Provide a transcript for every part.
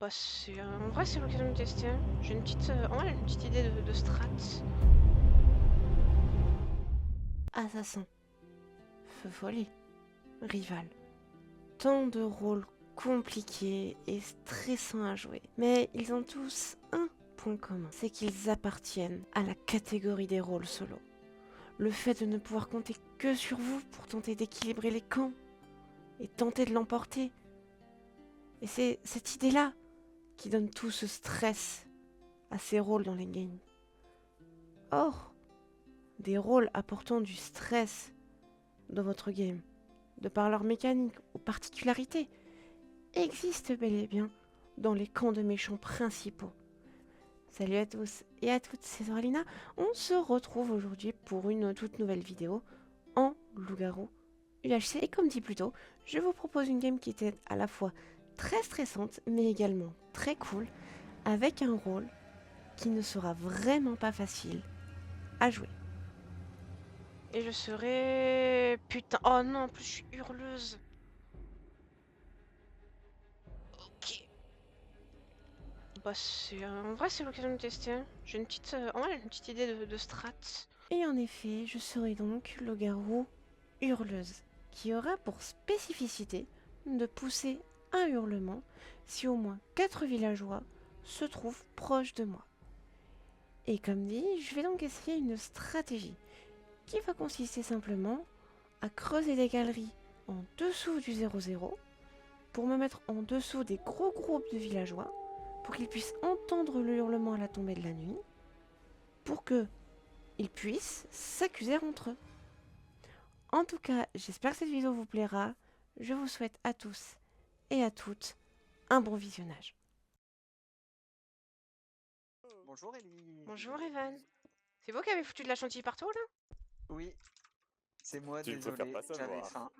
Bah en vrai c'est l'occasion de tester, hein. J'ai une petite, en vrai, une petite idée de strat. Assassin, feu follet, rival. Tant de rôles compliqués et stressants à jouer. Mais ils ont tous un point commun, c'est qu'ils appartiennent à la catégorie des rôles solo. Le fait de ne pouvoir compter que sur vous pour tenter d'équilibrer les camps et tenter de l'emporter. Et c'est cette idée-là qui donne tout ce stress à ces rôles dans les games. Or, des rôles apportant du stress dans votre game, de par leur mécanique ou particularités, existent bel et bien dans les camps de méchants principaux. Salut à tous et à toutes, c'est Zoralina. On se retrouve aujourd'hui pour une toute nouvelle vidéo en loup-garou UHC. Et comme dit plus tôt, je vous propose une game qui était à la fois très stressante mais également très cool, avec un rôle qui ne sera vraiment pas facile à jouer. Et je serai... Putain, oh non, en plus je suis hurleuse. Ok. Bah en vrai c'est l'occasion de tester, hein. J'ai une petite, en vrai, une petite idée de strat. Et en effet, je serai donc loup-garou hurleuse, qui aura pour spécificité de pousser un hurlement si au moins 4 villageois se trouvent proches de moi. Et comme dit, je vais donc essayer une stratégie qui va consister simplement à creuser des galeries en dessous du 0-0 pour me mettre en dessous des gros groupes de villageois pour qu'ils puissent entendre le hurlement à la tombée de la nuit, pour qu'ils puissent s'accuser entre eux. En tout cas, j'espère que cette vidéo vous plaira. Je vous souhaite à tous et à toutes un bon visionnage. Bonjour Ellie. Bonjour Evan. C'est vous qui avez foutu de la chantilly partout là? Oui, c'est moi, Tu ne désolé, préfères pas j'avais savoir. faim.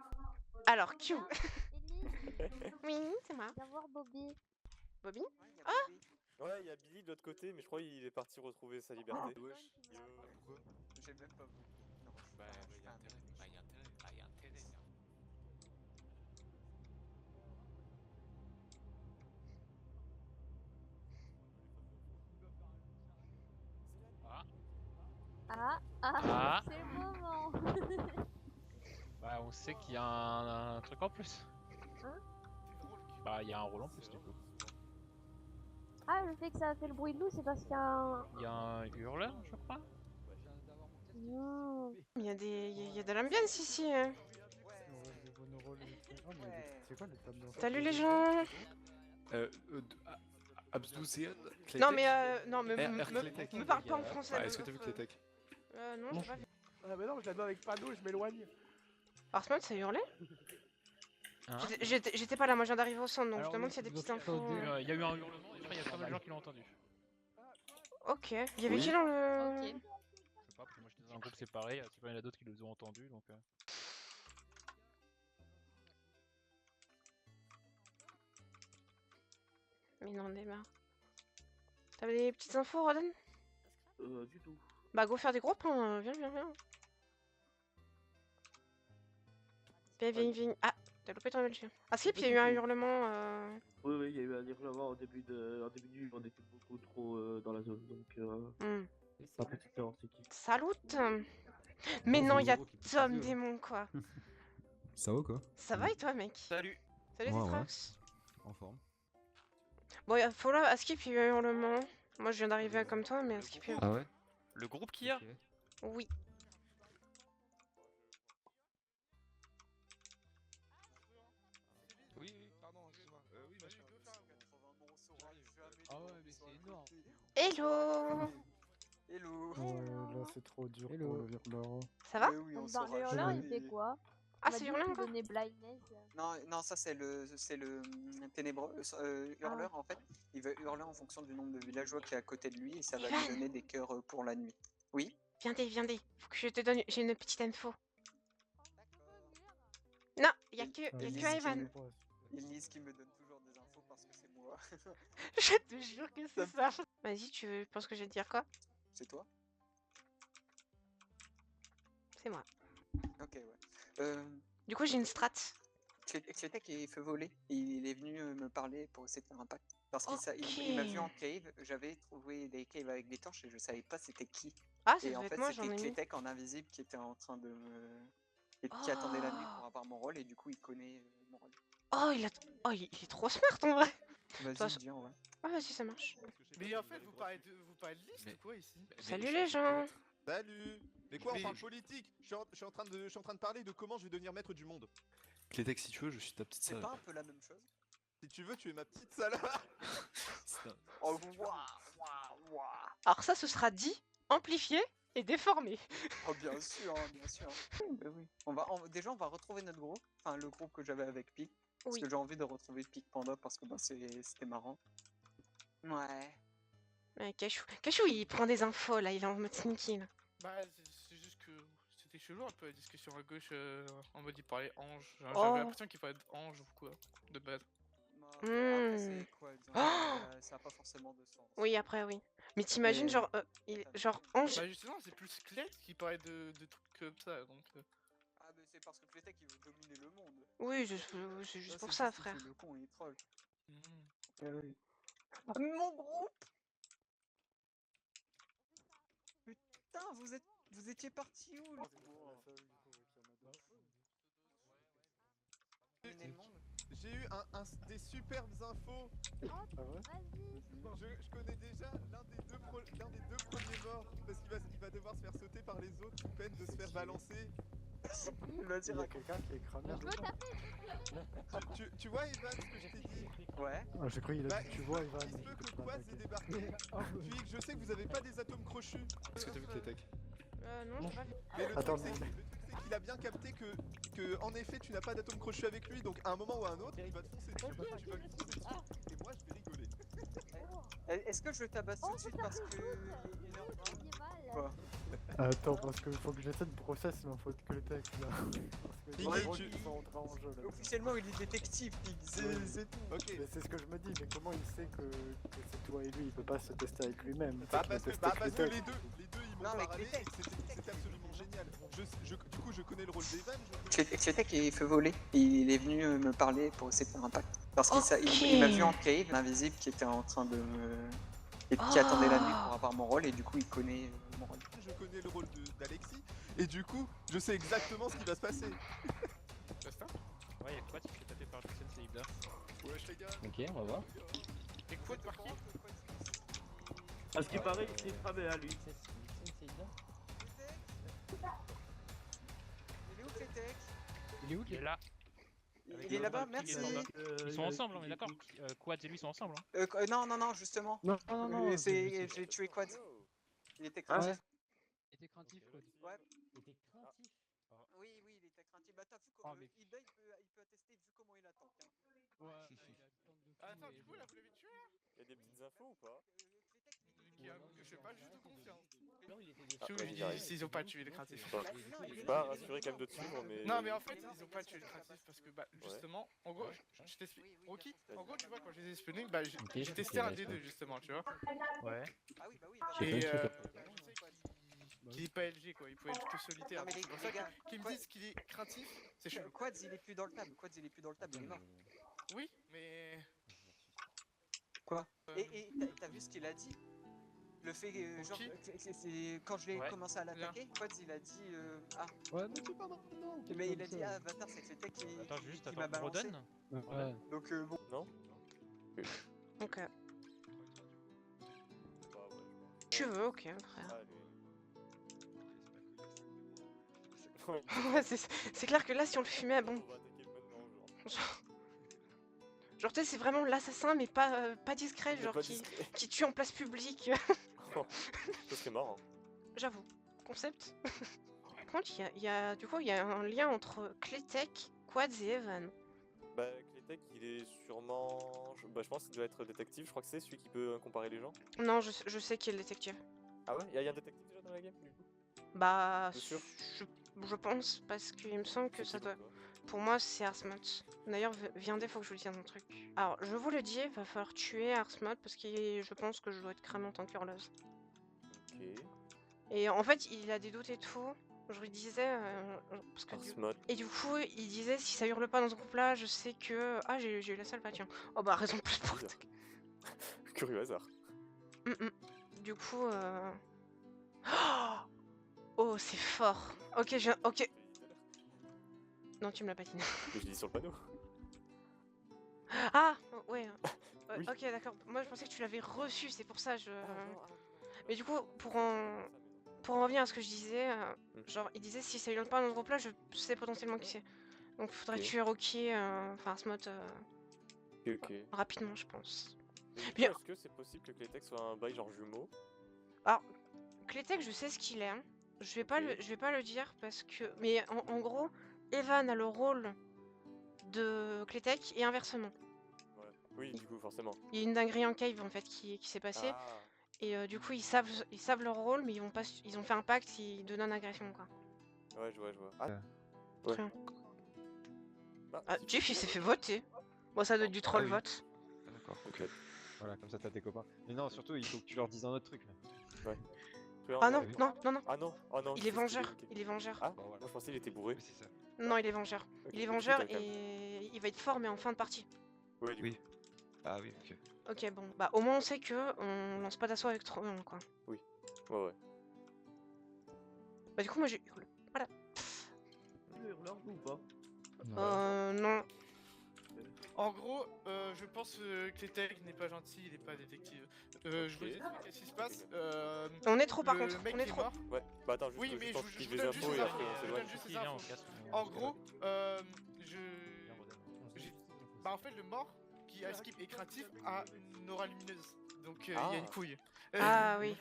Alors, Q. Ellie, Oui, c'est moi. viens voir Bobby. Bobby? Ah. Ouais, il y a Billy de l'autre côté, mais je crois qu'il est parti retrouver sa liberté. Wesh, pourquoi? J'ai même pas vu. Non, je suis Bah, pas, bah, je suis y a pas un intérêt. mec Bah, y a méchant. intérêt. Bah, y a intérêt. Ah, Ah. C'est le moment. bah, on sait qu'il y a un truc en plus. Hein? Bah, il y a un rôle en plus du coup. Ah, le fait que ça a fait le bruit de loup, c'est parce qu'il y a un... Il y a un hurleur, je crois. Non. Il y a de l'ambiance ici, hein. C'est quoi le tableau? Salut les gens. Absdoucéan, Non mais Claytech. me parle pas en français. Est-ce que t'as vu Claytech? Non, j'ai pas vu. Ah bah non, je la donne avec Pado, je m'éloigne. Arsman, ça hurlait? Hein J'étais pas là, moi je viens d'arriver au centre, donc Alors, je demande s'il y a des petites infos. Il y a eu un hurlement, et je crois qu'il y a pas mal de gens qui l'ont entendu. Ok. Il y avait Oui. qui dans le... Ok. Je sais pas, parce que moi j'étais dans un groupe séparé, je sais pas, il y en a d'autres qui les ont entendus donc. Mais non, démarre. T'avais des petites infos, Roden? Du tout. Bah go faire des groupes, hein. Viens. Viens. Ah, t'as loupé ton level chien. Ah si, puis il y a eu un hurlement. Oui, il y a eu un hurlement au début du jeu, on était beaucoup trop dans la zone, donc sa petite erreur c'est qui. Salut. Mais non, il y a Tom Démon, quoi. Ça va quoi? Ça va et toi, mec? Salut. Salut, Ouais, Tetrax. En forme. Bon, faut là, à Skip, il y a eu un hurlement. Moi, je viens d'arriver comme toi, mais à Skip, il y a eu... Ah ouais? Le groupe qu'il y a? Ok. Oui. Oui, pardon, excuse-moi. Oui, bien sûr. Ah ouais, mais c'est énorme. Hello. Hello. Ouais, là c'est trop dur Hello. pour le hurleur. Ça va? Mais oui, on Dans saura le hurleur, il jamais. fait quoi? Ah, On m'a c'est dit hurlant qu'il encore? donnait blindness. Non, ça c'est le ténébreux hurleur en fait. Il va hurler en fonction du nombre de villageois qui est à côté de lui et ça va lui Evan. donner des cœurs pour la nuit. Oui. Viens. Faut que je te donne... J'ai une petite info. Non, il y a que Evan. Elise qui me donne toujours des infos parce que c'est moi. Je te jure que c'est ça. Vas-y, tu penses que je vais te dire quoi? C'est toi? C'est moi. Ok, ouais. Du coup, j'ai une strat. Clétech il fait voler. Il est venu me parler pour essayer de faire un pacte. Parce qu'il m'a vu en cave, j'avais trouvé des caves avec des torches et je savais pas c'était qui. Ah, ça Et en devait être fait, moi, j'en c'était ai mis. Clétech en invisible qui était en train de me. Qui attendait la nuit pour avoir mon rôle et du coup il connaît mon rôle. Oh, il est trop smart en vrai. Vas-y, dis en vrai. Ah, vas-y, ça marche. Mais en fait, vous parlez de liste ou quoi ici? Salut les gens. Salut. Mais quoi, on Mais- parle politique. Je suis en train de parler de comment je vais devenir maître du monde. Clétech, si tu veux, je suis ta petite C'est sœur. pas un peu la même chose? Si tu veux, tu es ma petite salope. Oh, waouh. Alors ça, ce sera dit, amplifié et déformé. Oh, bien sûr, bien sûr. Bah oui. Déjà, on va retrouver notre groupe. Enfin, le groupe que j'avais avec Pic. Parce Oui. que j'ai envie de retrouver Pic Panda parce que c'était marrant. Ouais. Ouais, Cachou, il prend des infos là, il est en mode sneaky là. Bah, c'est juste que c'était chelou un peu la discussion à gauche en mode il parlait ange. J'avais Oh. l'impression qu'il parlait d'ange ou quoi, de base. Après, c'est quoi ça a pas forcément de sens. Oui, après, oui. Mais t'imagines, Mais- genre, Ange. Bah, justement, c'est plus Clét qui parlait de trucs comme ça donc. Ah, mais c'est parce que Clétech il veut dominer le monde. Oui, c'est juste pour ça, frère. Le con, il troll. Mhm. Ah oui. Mon groupe! Putain, vous étiez parti où là? Dominer le monde? J'ai eu des superbes infos. Je connais déjà l'un des deux premiers morts parce qu'il va devoir se faire sauter par les autres sous peine de se faire balancer. Vas-y, Il y a quelqu'un qui est cramé. Tu vois Evan ce que je t'ai dit? Ouais. Ah, j'ai cru qu'il a Bah, dit tu vois Ivan. il se peut que Quaz ait débarqué. Puis je sais que vous avez pas des atomes crochus. Est-ce que t'as vu Clétech? Non, j'ai pas vu. Mais le Attends, truc c'est qu'il a bien capté que en effet tu n'as pas d'atome crochu avec lui, donc à un moment ou à un autre il va te foncer dessus, tu vas lui foncer dessus, et moi je vais rigoler. Est-ce que je tabasse tout de suite parce que. Quoi? Attends, parce qu'il faut que j'essaie de process, il m'en faut que le texte là. Parce que Il les est- rôles tu- qui sont entrés en jeu là. Officiellement, il est détective, c'est tout. Ok. Mais c'est ce que je me dis, mais comment il sait que c'est toi et lui, il peut pas se tester avec lui-même. Bah Peut-être qu'il parce va que, tester les Clétech. deux ils m'ont Non, mais parlé et Clétech. c'était absolument génial. Du coup je connais le rôle d'Evan, Clétech il fait voler. Il est venu me parler pour essayer de faire un pacte. Parce qu'il Ok. il m'a vu en cave, invisible, qui était en train de me. Qui attendait la nuit pour avoir mon rôle et du coup il connaît mon rôle. je connais le rôle d'Alexis, et du coup je sais exactement ce qui va se passer. Basta. Ouais, y'a quoi qui fait taper par le Sensei Ibla? Wesh les gars. Ok, on va voir. Et quoi de par qui? À ce qui paraît, il s'est cramé à lui. Il est où Clétech? Il est où? Il est là. Il est là-bas, merci. Ils sont ensemble, on est d'accord? Quads et lui sont ensemble. Non, justement. Non, non, J'ai tué Quad. Il était craintif. Il était craintif, quoi. Ouais. Il était craintif. Oui, il était craintif. Bah, t'as vu comment il peut attester vu comment il attend. Attends, du coup là vous l'avez tué là? Y'a des petites infos ou pas? Je sais pas, juste de confiance. Alors il était Ah, Je vas-y, lui j'arrive. dis s'ils ont pas tué les craintifs. Je suis pas rassuré quand même de te suivre, mais. Non mais en fait ils ont pas tué les craintifs parce que bah justement en gros je t'explique. Rocky, en gros tu vois quand je les ai spawnés bah j'ai testé un des deux justement tu vois. Ouais. Ah oui, bah oui. Et je sais qu'il est pas LG quoi, il peut être que solitaire. Non, mais C'est pour les ça gars, qu'ils me disent qu'il est craintif, c'est chelou. Quads il est plus dans le table. Il est mort. Oui mais. Quoi? Et t'as vu ce qu'il a dit? Le fait genre quand je l'ai commencé à l'attaquer, Quads il a dit ah. Ouais, mais c'est pas non. Mais il a dit ah Avatar c'est Clétech qui m'a balancé. Ouais. Donc bon. Non? Ok. Bah ouais, Tu veux, ok, frère. Ouais. Ouais, c'est clair que là, si on le fumait, bon. On va attaquer maintenant, genre. Genre, tu sais, c'est vraiment l'assassin, mais pas discret, Mais genre pas qui, discret. qui tue en place publique. Ça serait marrant. J'avoue. Concept. Par contre, du coup, il y a un lien entre Clétech, Quads et Evan. Bah, Clétech, il est sûrement. Je pense qu'il doit être détective. Je crois que c'est celui qui peut comparer les gens. Non, je sais qui est le détective. Ah ouais? Y'a un détective déjà dans la game, du coup? Bah, T'es sûr? je pense, parce qu'il me semble que C'est ça qui, doit... pour toi? Pour moi, c'est Arsmot. D'ailleurs, viendez, faut que je vous dise un truc. Alors, je vous le dis, il va falloir tuer Arsmot, parce que je pense que je dois être cramé en tant qu'hurleuse. Ok. Et en fait, il a des doutes et tout. je lui disais, parce que Arsmod. et du coup, il disait si ça hurle pas dans ce groupe-là, je sais que j'ai eu la salva, tiens. Oh bah raison de plus pour. Bizarre. Curieux hasard. Du coup, oh c'est fort. Ok, ok. Non, tu me l'as pas dit. Mais je dis sur le panneau. Ah ouais. Oui. Ok, d'accord. Moi, je pensais que tu l'avais reçu, c'est pour ça. Mais du coup, pour en revenir à ce que je disais, genre, il disait si ça hurle pas dans ce groupe-là, je sais potentiellement qui c'est. Donc, il faudrait Ok. tuer Rocky, enfin Arsmod, Ok. rapidement, je pense. Et du coup, Bien. est-ce que c'est possible que Claytex soit un bail genre jumeau? Alors, Claytex, je sais ce qu'il est. Hein. Je vais pas le dire parce que. Mais en gros, Evan a le rôle de Claytex et inversement. Ouais. Oui, du coup, forcément. Il y a une dinguerie en cave en fait qui s'est passée. Ah. Et du coup, ils savent leur rôle, mais ils ont fait un pacte de non-agression, quoi. Ouais, je vois. Ah. Très Ouais. bien. Ah, Jeff, il s'est fait voter. Bon, ça doit être du troll vote. D'accord. Ok. Voilà, comme ça t'as tes copains. Mais non, surtout, il faut que tu leur dises un autre truc. Ouais. Ah non, non. Ah non, oh non. Il je est sais ce qu'il vengeur. Il est vengeur. Ah, moi je pensais qu'il était bourré. Oui, c'est ça. Non, il est vengeur. Ok, Il est donc vengeur plutôt calme. et il va être fort, mais en fin de partie. Ouais, du Oui. coup. Ah oui, ok. Ok, bon. Bah, au moins, on sait que on lance pas d'assaut avec trop quoi. Oui. Ouais. Bah, du coup, moi, j'ai hurle. Voilà. Le hurleur ou pas? Non. En gros, je pense que Claytex n'est pas gentil, il est pas détective. Je vous dis qu'est-ce qui se passe. On est trop, par le contre. mec On est qui trop. mort. Ouais, bah attends, juste Oui, que mais je je pense vous qu'il donne les juste infos les et infos. après on Je s'éloigne. donne juste les Qui vient infos. au casse. En gros, bah en fait le mort qui a skip et craintif a une aura lumineuse. Donc il y a une couille. Ah oui.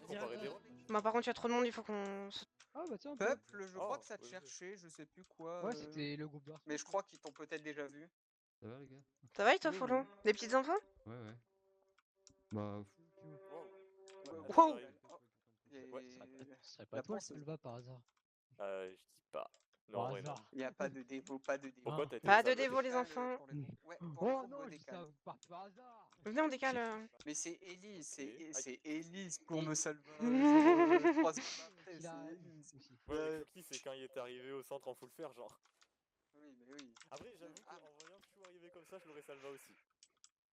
Comparer des rôles. Bah, par contre, il y a trop de monde, il faut qu'on. Ah bah tiens, Peuple, je crois Oh, que ça te ouais, cherchait, je sais plus quoi. ouais, c'était le groupe d'art. Mais je crois qu'ils t'ont peut-être déjà vu. Ça va les gars? Ça va et toi, Oui, Follow? Des petites infos? Ouais, ouais. Bah, Wow. Ouais. Ce serait pas toi, Salva, par hasard. Je dis pas. Non, Par ouais, non. hasard. Il n'y a pas de dévo, pas de dévo. Pourquoi t'as été Pas de saboté? dévo, les enfants. Ouais, Oh pour les non, combos je dis décalés. ça par hasard. Venez, on décale. Mais c'est Elise, Ok. c'est Elise pour me salver. 3 secondes après, Il a c'est Elise. aussi. Ouais, mais Cookie, c'est quand il est arrivé au centre en full fer, genre. Oui, mais oui. Après, j'avoue qu'en voyant Q arriver comme ça, je l'aurais salva aussi.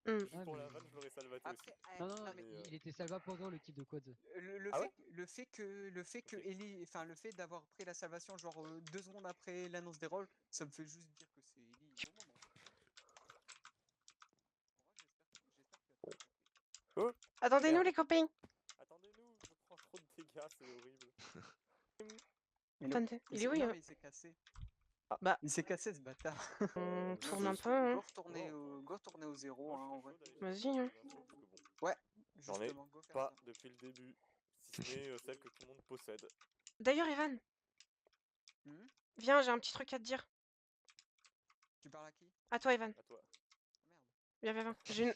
Hmm. Juste Ouais, pour mais- la vanne, je l'aurais salvaté aussi. Après, Non, non, mais il était salva pendant le kill de quad. le fait que Ellie, enfin le fait d'avoir pris la salvation genre 2 secondes après l'annonce des rôles, ça me fait juste dire que c'est Ellie au moment. Oh, Attendez-nous, merde. les copains. Attendez-nous, je prends trop de dégâts, c'est horrible. Attendez, il est où, Non, il- mais il s'est cassé. Bah. Il s'est cassé ce bâtard. On tourne un peu, Go hein. retourner au 0, hein, en vrai. Vas-y, hein. Ouais, J'en ai justement, go faire pas ça. depuis le début, si ce n'est celle que tout le monde possède. D'ailleurs, Evan, viens, j'ai un petit truc à te dire. Tu parles à qui? À toi, Evan. À toi. Viens. J'ai une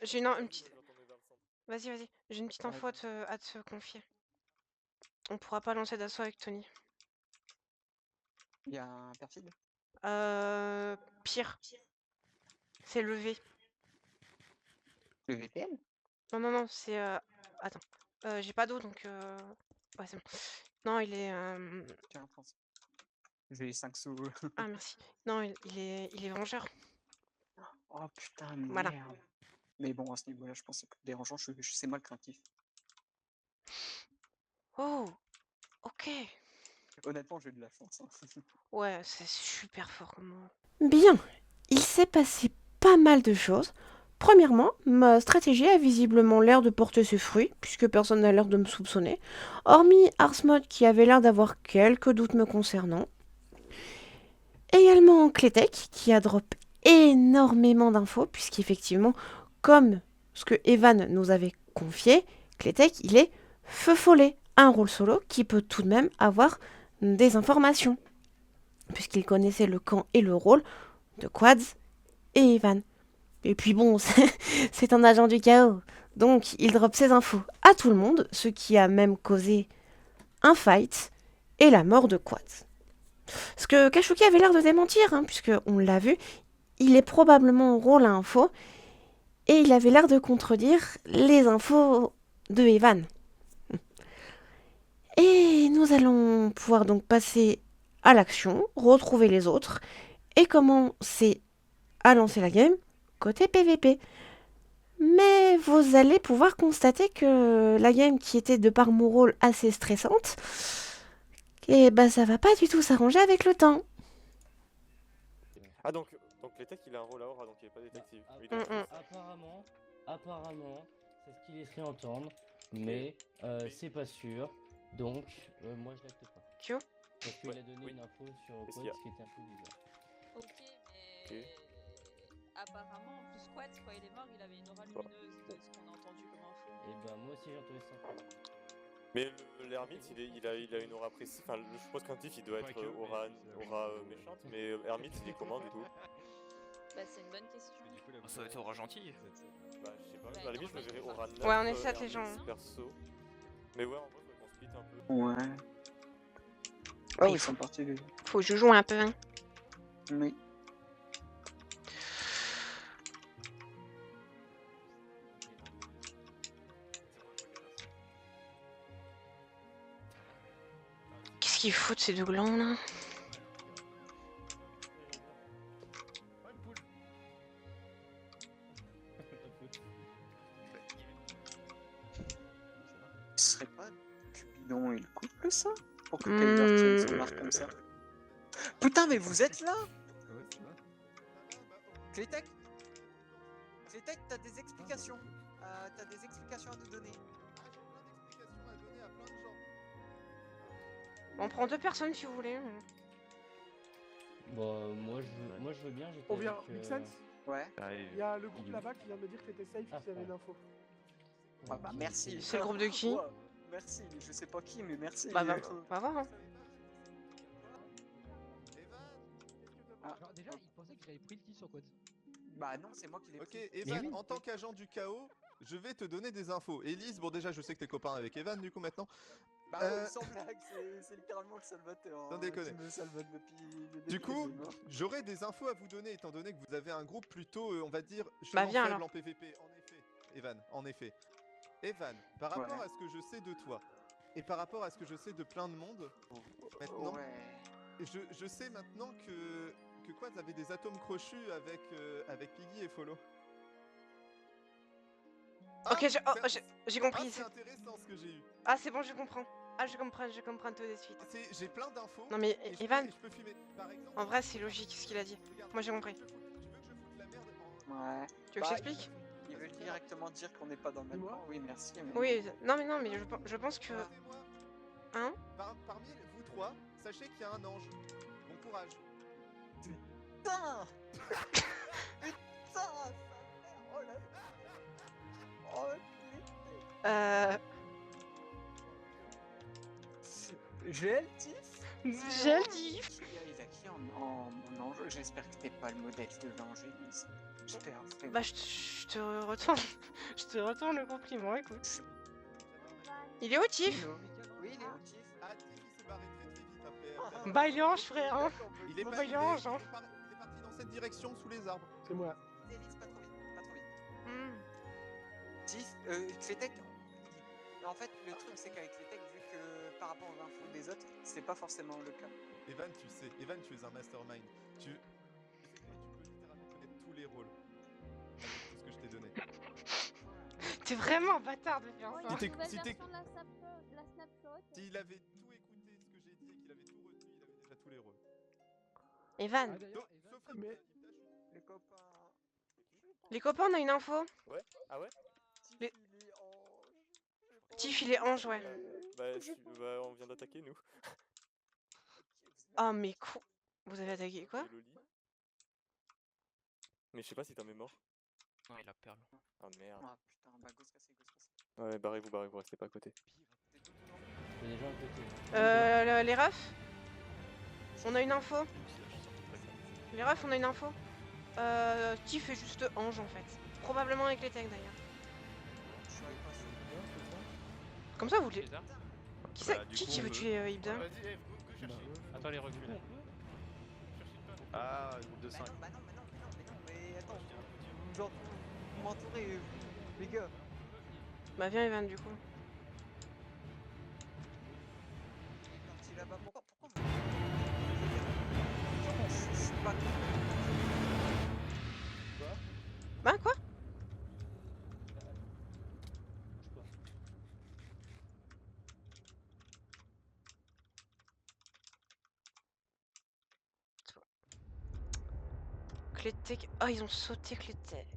petite. Je vais retourner vers le centre. Vas-y. J'ai une petite Ouais, info à te confier. On pourra pas lancer d'assaut avec Tony. Il y a un perfide? Pire. C'est le V. Le VPN? Non, c'est. Attends. J'ai pas d'eau donc. Ouais, c'est bon. Non, il est. Tiens, prends ça. J'ai 5 sous. Ah, merci. Non, il est vengeur. Oh putain, Voilà. merde. Mais bon, à ce niveau-là, je pense que c'est plus dérangeant, c'est moi le craintif. Oh, ok. Honnêtement, j'ai eu de la chance. Hein. Ouais, c'est super fort comme mot. Bien, il s'est passé pas mal de choses. Premièrement, ma stratégie a visiblement l'air de porter ses fruits, puisque personne n'a l'air de me soupçonner, hormis Arsmod qui avait l'air d'avoir quelques doutes me concernant. Également Claytex, qui a drop énormément d'infos, puisqu'effectivement, comme ce que Evan nous avait confié, Claytex, il est feu follet, un rôle solo qui peut tout de même avoir des informations, puisqu'il connaissait le camp et le rôle de Quads et Evan. Et puis bon, c'est un agent du chaos, donc il drop ses infos à tout le monde, ce qui a même causé un fight et la mort de Quads. Ce que Kashuki avait l'air de démentir, hein, puisque on l'a vu, il est probablement au rôle à info, et il avait l'air de contredire les infos de Evan. Et nous allons pouvoir donc passer à l'action, retrouver les autres et commencer à lancer la game côté PVP. Mais vous allez pouvoir constater que la game qui était de par mon rôle assez stressante, et bah ça va pas du tout s'arranger avec le temps. Ah donc l'Etec il a un rôle à aura donc il est pas détective. Oui, Apparemment, c'est ce qu'il laisserait entendre, mais c'est pas sûr, donc moi je l'acte pas. Kyo Parce qu'il a donné une info sur Quad qui était un peu bizarre. Ok, mais apparemment, en plus Quad, quand il est mort, il avait une aura lumineuse de ce qu'on a entendu comme info. Et bah moi aussi j'ai entendu ça. Mais l'ermite il a une aura précise, enfin je suppose qu'un tif il doit être aura méchante, mais ermite il est comment du coup? Bah c'est une bonne question. Ça va être aura gentille. Bah je sais pas, à la limite je me verrais aura 9. Ouais on est 7 les gens. Perso. Mais ouais en vrai on split un peu. Ouais. Ah oui, ils sont partis. Faut que je joue un peu hein. Oui. Qu'est-ce qu'ils foutent ces deux glands là? Ce serait pas Cupidon et le couple ça? Pour que Kyler se marque comme ça. Putain mais vous êtes là? Clétec, t'as des explications. T'as des explications à nous donner. On prend 2 personnes si vous voulez. Bah moi je veux bien, j'étais On vient, avec, Mixense. Ouais. Il y a le groupe là-bas qui vient de me dire que t'étais safe s'il y avait une info. Ah bah merci. C'est le groupe de qui? Ouais, merci, je sais pas qui mais merci. Bah va voir hein. Genre, déjà, il pensait que j'avais pris le kill sur Quad. Bah non, c'est moi qui l'ai Ok, pris. Evan, en tant qu'agent du chaos, je vais te donner des infos. Elise, bon déjà je sais que t'es copain avec Evan du coup maintenant. Bah sans blague, c'est littéralement le salvateur. Sans déconner. Qui me salvate depuis le début. Du coup, j'aurais des infos à vous donner étant donné que vous avez un groupe plutôt, on va dire, Bah, viens, faible alors. en PVP. En effet, Evan, en effet. Evan, par rapport à ce que je sais de toi, et par rapport à ce que je sais de plein de monde, maintenant, je sais maintenant que Quad avait des atomes crochus avec Piggy et Follow. Ok, j'ai compris. C'est intéressant ce que j'ai eu. Ah c'est bon, je comprends. Ah je comprends tout de suite. J'ai plein d'infos. Non mais et Evan, je peux filmer. Par exemple, en vrai c'est logique ce qu'il a dit. Moi j'ai compris. tu veux que je foute la merde Ouais. Tu veux que je t'explique? Il veut directement dire qu'on n'est pas dans le même camp. Oui, merci. Mais... Oui, non mais je pense que... Hein? Parmi vous trois, sachez qu'il y a un ange. Bon courage. Putain. Putain. Oh là. Oh J'ai le tif. J'ai le tif. Il a qui en ange? J'espère que t'es pas le modèle de l'ange, Elise. J'espère. Bah je te retourne le compliment, écoute. Il est au tif. Oui, il est au tif. Ah, Tiff, il s'est barré très vite après. Bah il est ange frère hein. Il est Bah, pas il est ange hein. il est parti dans cette direction sous les arbres. C'est moi. Elise, pas trop vite, pas trop vite. Tiff, Clétec, en fait, le truc c'est qu'avec Clétec, vu que par rapport aux infos des autres, c'est pas forcément le cas. Evan, tu sais, Evan, tu es un mastermind. Tu peux littéralement connaître tous les rôles. Avec tout ce que je t'ai donné. T'es vraiment un bâtard de faire ça. S'il avait tout écouté ce que j'ai dit et qu'il avait tout retenu, il avait déjà tous les rôles. Evan. Sauf mais... Les copains... Les copains, on a une info. Ouais. Ah ouais? Tiff, il est ange, ouais. Bah on vient d'attaquer nous. Oh mais con. Vous avez attaqué quoi? Mais je sais pas si t'en es mort. Non, il a perle. Ah merde. Ah putain, bah gosse cassé, gosse cassé. Ouais, barrez-vous, restez pas à côté. Il y a des gens à côté. Les refs? On a une info. Les refs, on a une info. Tiff est juste ange en fait. Probablement avec les tags d'ailleurs. Comme ça vous les... Qui veut tuer Ibda? Attends, les reculs. Ah, groupe de 5. Bah non, mais attends, genre, vous m'entourez, les gars. Bah viens Evan du coup. Clétech. Oh, ils ont sauté Clétech.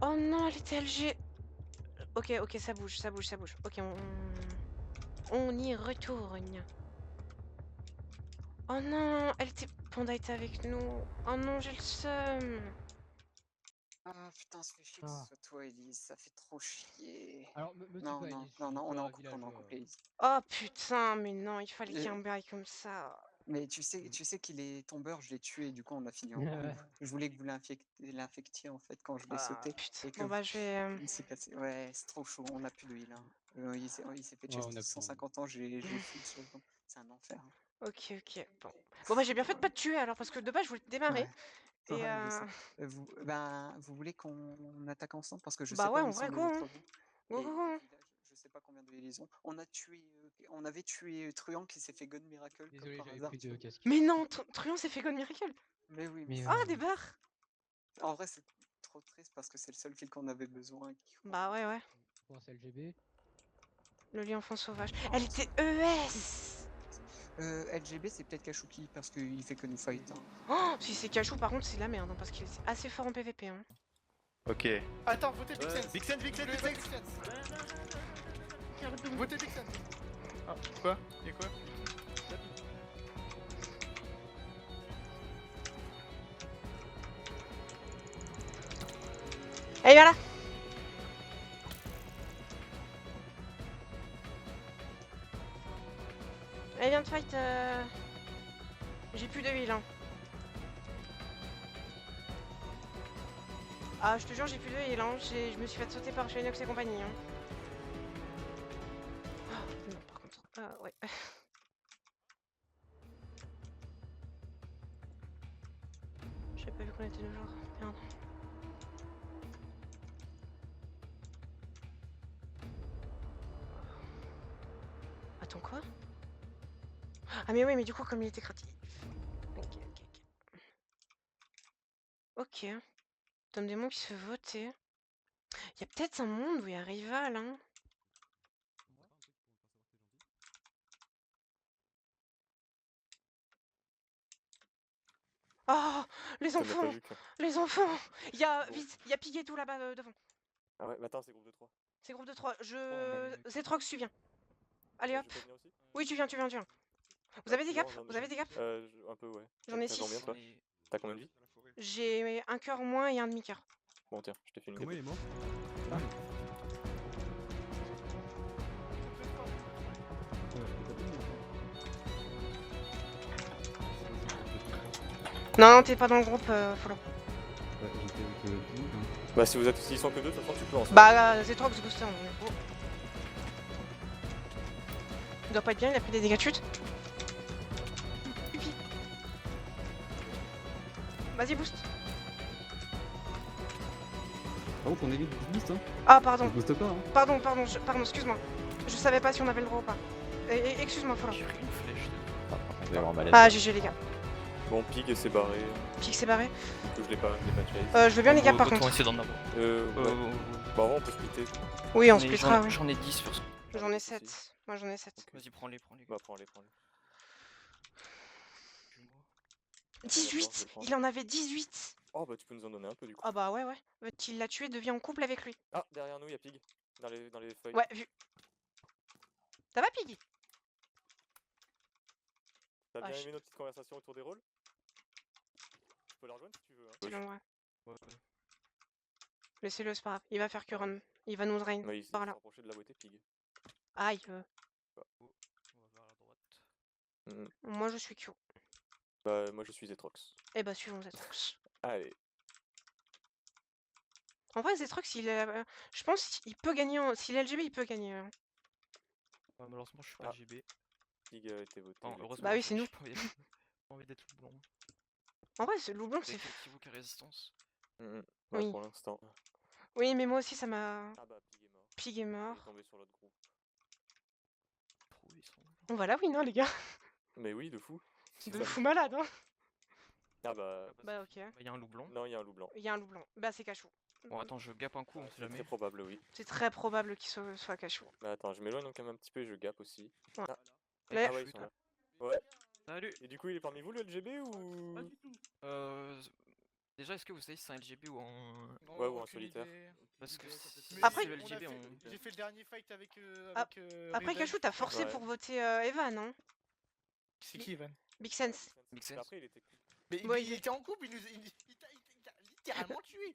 Oh non, elle était LG. Ok, ok, ça bouge, ça bouge, ça bouge. Ok, on y retourne. Oh non, elle était... Panda était avec nous. Oh non, j'ai le seum. Ah putain, ça fait chier que ce soit toi, Elise, ça fait trop chier. Alors, me tue Non, pas, non, Elise, non, je non, suis on est pas en un couple, villageois. Elise. Oh putain, mais non, il fallait qu'il y ait un bail comme ça. Mais tu sais qu'il est tombeur, je l'ai tué, et du coup on a fini en couple. Je voulais que vous l'infectiez en fait quand je l'ai sauté. Putain, Et que bon bah je vais... il s'est cassé. Ouais, c'est trop chaud, on a plus de heal. Hein. Il s'est fait tuer, Ouais, on a 150 ans, j'ai full sur le temps. C'est un enfer. Ok, ok, bon. Bon bah j'ai bien fait de pas te tuer alors, parce que de base je voulais te démarrer. Ouais. Et Ouais, je sais. Vous voulez qu'on attaque ensemble parce que je sais Bah ouais, pas en où vrai, sont les go, hein. autres groupes. Go, Et go, le go, hein. village, je sais pas combien de heal ils ont. On avait tué Truand qui s'est fait gun miracle Désolé, comme par j'avais hasard. pris deux casques. Mais non, Truand s'est fait God Miracle. Mais oui, Mais Ah, des barres. en vrai, c'est trop triste parce que c'est le seul kill qu'on avait besoin. Bah ouais, ouais. Pense LGB. Le lion enfant sauvage. Elle était ES. LGB, c'est peut-être Kashuki parce qu'il fait que nous fight. Hein. Oh, si c'est Cachou, par contre, c'est la merde, hein, parce qu'il est assez fort en PVP. Hein. Ok. Attends, votez Bixen. Bixen, Bixen, Bixen. Votez Bixen. Ah, quoi? Y'a quoi? Allez, viens là. Allez, viens de fight. J'ai plus de heal. Hein. Ah, je te jure, j'ai plus de heal. Hein. Je me suis fait sauter par Shinox et compagnie. Hein. Oh, non, par contre. Ouais. J'avais pas vu qu'on était 2 jours. Merde. Attends, quoi? Ah mais oui, mais du coup, comme il était créatif. Ok, ok, ok. Ok. Tome démon qui se fait voter. Il y a peut-être un monde où il y a rival, hein. Oh, les enfants! Les enfants! Il y a, vite, il y a Piguet tout là-bas devant. Ah ouais, mais attends, c'est groupe de 3. C'est groupe de 3. Zetrox, tu viens. Allez hop. Je peux venir aussi? Oui, tu viens. Vous avez des gaps? Vous avez des gaps? Un peu, ouais. J'en ai T'as 6. combien, toi? T'as combien de vie? J'ai un cœur moins et un demi-cœur. Bon, tiens, je t'ai fait une Comment il est mort? Non, t'es pas dans le groupe, follow. Bah, si vous êtes, s'ils sont que 2, de toute façon, tu peux ensemble. Bah, Zetrox booster, on est beau. Il doit pas être bien, il a pris des dégâts de chute. Vas-y, boost. Par contre, on évite de liste, hein. Ah, pardon. On booste pas, hein. Pardon, excuse-moi. Je savais pas si on avait le droit ou pas. Excuse-moi, follow. J'ai pris une flèche. Ah, GG les gars. Bon, Pig s'est barré. Pig s'est barré. Du coup, je l'ai pas chase. Je veux bien les gars par contre. Essayer d'en avoir. Ouais. Bah, on peut splitter. Oui, on splittera, oui. J'en ai 10 sur ce. J'en ai 7. Moi j'en ai 7. Vas-y, prends-les. Bah, prends-les. 18. Il en avait 18. Oh, bah, tu peux nous en donner un peu du coup. Ah bah ouais. Tu l'as tué, deviens en couple avec lui. Ah, derrière nous, il y a Pig. Dans les feuilles. Ouais, vu. Ça va, Piggy? T'as bien aimé notre petite conversation autour des rôles? Tu peux la rejoindre si tu veux. Hein. Ouais. Laissez-le, c'est pas grave. Il va faire que run. Il va nous drain. Ouais, il s'est par là. rapproché de la beauté, Pig. Aïe. On va vers la droite. Moi je suis Q. Bah, moi je suis Zetrox. Eh bah, suivons Zetrox. Allez. En vrai, Zetrox, je pense qu'il peut gagner. S'il est LGB, il peut gagner. Malheureusement, je suis pas LGB. Pig a été voté. Heureusement, bah oui, c'est nous. J'ai pas envie d'être loup blanc. En vrai, c'est loup blanc, c'est. Qui vaut résistance. Ouais, Oui. pour l'instant. Oui, mais moi aussi, ça m'a. Ah bah, Pig est mort. Il est tombé sur l'autre groupe. On va la win, hein, les gars. Mais oui, de fou. De fou malade, hein. Ah bah. Bah, ok. Il y a un loup blanc. Non, il y a un loup blanc. Il y a un loup blanc. Bah, c'est Cachou. Bon, attends, je gappe un coup, on sait C'est jamais. très probable, oui. C'est très probable qu'il soit Cachou. Bah, attends, je m'éloigne donc quand même un petit peu et je gappe aussi. Ouais. Ah, Là, ah ouais, ils sont là. Ouais. Salut. Et du coup, il est parmi vous le LGB ou... Pas du tout. Déjà, est-ce que vous savez si c'est un LGB ou en... Ouais, ou en solitaire. Parce que Après, si c'est le LGB, J'ai fait le dernier fight avec. Après, Riven. Cachou, t'as forcé pour voter Evan, hein? C'est qui, Evan? Big Sense. Après, il était... Mais Ouais, il était en couple, il t'a littéralement tué.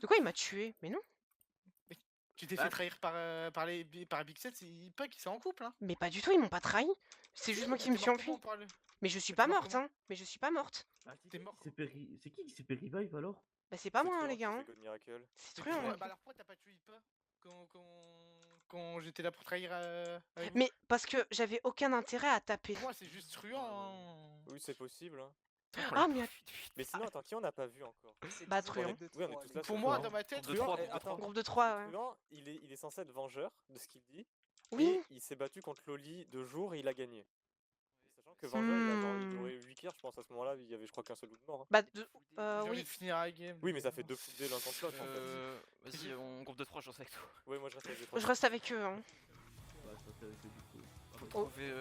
De quoi il m'a tué? Mais non. Tu t'es fait trahir par Big Sense, il pas qu'ils sont en couple, hein. Mais pas du tout, ils m'ont pas trahi. C'est juste moi qui me suis enfui. Mais je suis pas morte, hein. Mais je suis pas morte. T'es mort. C'est qui qui s'est fait revive alors? Bah c'est pas moi, hein, les gars. Hein. C'est truand. Hein. Bah alors pourquoi t'as pas tué Ipa quand j'étais là pour trahir avec Mais parce que j'avais aucun intérêt à taper. Moi c'est juste truand. Hein. Oui, c'est possible. Hein. Ah mais... Mais sinon, attends, qui on n'a pas vu encore? Bah truand. Oui, on est tous là. Pour moi, dans ma tête, groupe de 3, ouais. Truand, il est censé être vengeur de ce qu'il dit. Oui. Et il s'est battu contre Loli 2 jours et il a gagné. Sachant que vengeur, il aurait 8 kills, je pense à ce moment-là, il y avait je crois qu'un seul loup de mort. Hein. Bah oui. oui. Finir la game. Oui, mais ça fait 2 foutés l'un contre l'autre en fait. Vas-y, on groupe de 3, je reste avec toi. Ouais, moi je reste avec les 3. Je reste avec eux, hein. Faut trouver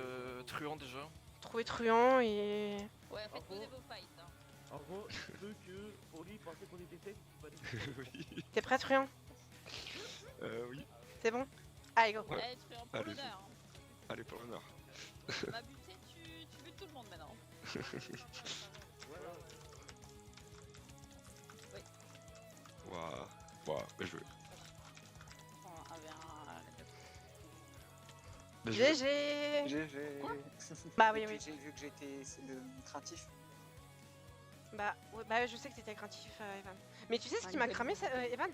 truand déjà. Trouver truand et... Ouais, faites poser vos fights. Hein. En gros, je veux que Oli pensait qu'on était fait. Oui. T'es prêt, truand? Oui. C'est bon? Allez, go. Ouais. Allez, truand pour l'honneur. Hein. Allez, pour l'honneur. Ma buté, tu butes tout le monde maintenant. Oui. Waouh, bien joué. GG. Quoi? Bah oui, oui. J'ai vu que j'étais craintif. Bah, ouais, bah je sais que t'étais craintif, Evan. Mais tu sais ce qui m'a cramé, ça, Evan?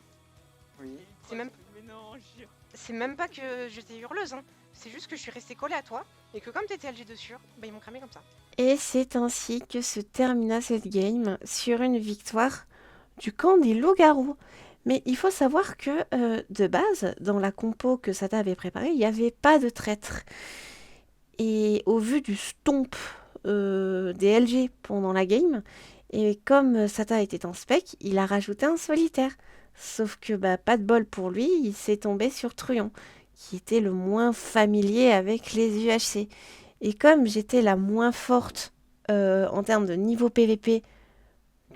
Oui. C'est même... Mais non, jure. C'est même pas que j'étais hurleuse, hein. C'est juste que je suis restée collée à toi, et que comme t'étais LG dessus, bah ils m'ont cramé comme ça. Et c'est ainsi que se termina cette game sur une victoire du camp des loups-garous. Mais il faut savoir que, de base, dans la compo que Sata avait préparée, il n'y avait pas de traître. Et au vu du stomp des LG pendant la game, et comme Sata était en spec, il a rajouté un solitaire. Sauf que, bah, pas de bol pour lui, il s'est tombé sur Truand, qui était le moins familier avec les UHC. Et comme j'étais la moins forte en termes de niveau PVP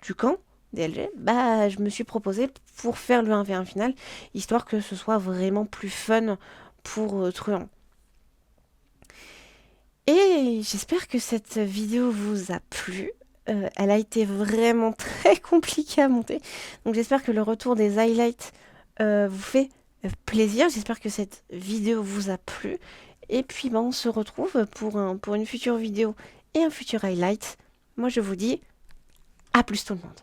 du camp des LG, bah, je me suis proposée pour faire le 1v1 final, histoire que ce soit vraiment plus fun pour Truand. Et j'espère que cette vidéo vous a plu. Elle a été vraiment très compliquée à monter. Donc j'espère que le retour des highlights vous fait plaisir. J'espère que cette vidéo vous a plu. Et puis on se retrouve pour une future vidéo et un futur highlight. Moi je vous dis à plus tout le monde.